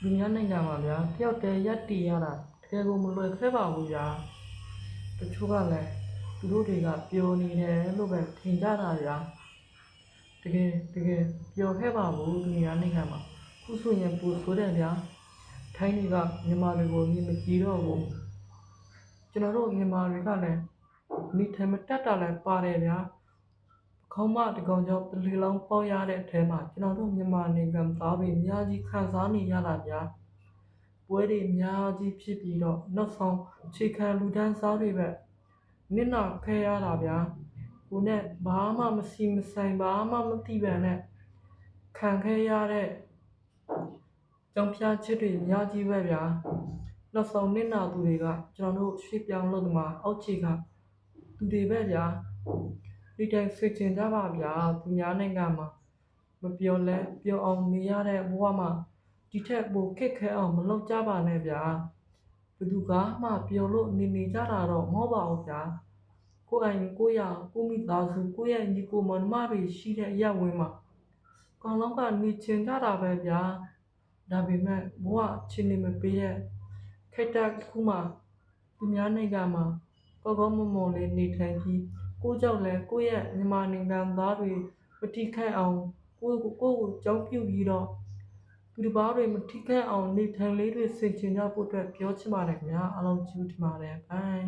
လူများနိုင်ငံမှာဗျာတယောက်တည်းရပ်တည်ရတာတကယ်ကိုမလွယ်ခဲ့ပါဘူးဗျာတချို့ကလည်းသူတို့တွေကပျော်နေတယ်လို့ပဲထင်ကြတာဗျာတကယ်ပျော်ခဲ့ပါဘူးလူများနိုင်ငံမှာခုဆိုရင်ပူဆိုးတယ်ဗျာထိုင်းတွေကမြန်မာတွေကိုမြင်မကြည့်တော့ဘူးကျွန်တော်တို့မြန်မာတွေကလည်းမိထဲမတက်တာလည်းပါတယ်ဗျာခေါင်းမတကောင်ကြောင့်တလီလောင်းပေါက်ရတဲ့အထဲမှာကျွန်တော်တို့မြန်မာနိုင်ငံသားတွေအများကြီးခံစားနေရတာဗျာပွဲတွေအများကြီးဖြစ်ပြီးတော့နောက်ဆုံးခြေခံလူဒန်းစားတွေပဲနစ်နာခဲ့ရတာဗျာကိုနဲ့ဘာမှမစီမဆိုင်ဘာမှမသိပဲနဲ့ခံခဲ့ရတဲ့ကြောင်ဖျားချစ်တွေအများကြီးပဲဗျာနောက်ဆုံးနစ်နာသူတွေကကျွန်တော်တို့ရွှေ့ပြောင်းလို့ဒီမှာအောက်ခြေကသူတွေပဲဗျာဒီတိုင်းဆွေးချင်ကြပါဗျာသူများနိုင်ငံမှာမပြောလဲပြောအောင်နေရတဲ့ဘဝမှာဒီထက်ပိုခက်ခဲအောင်မလုပ်ကြပါနဲ့ဗျာဘယ်သူကမှပြောလို့နေကြတာတော့မဟုတ်ပါဘူးဗျာကိုယ်အိမ်ကိုရကိုမိသားစုကိုရဲ့ညီကိုမမတွေရှိတဲ့အရာဝင်မှာကောင်းလုံးကနေချင်ကြတာပဲဗျာဒါပေမဲ့ဘဝချင်းနေမပေးရဲ့ခက်တက်ခုမှသူများနိုင်ငံမှာကောမွန်လေးနေထိုင်ပြီးကိုကြောင့်လဲကိုရဲ့မြန်မာနိုင်ငံသားတွေမထိခိုက်အောင်ကိုကြောင်းပြုပြီးတော့သူတစ်ပါးတွေမထိခိုက်အောင်နေထိုင်လေးတွေဆင်ခြင်ကြဖို့အတွက်ပြောချင်ပါတယ်ခင်ဗျာအားလုံးကျေးဇူးတင်ပါတယ်ဘိုင်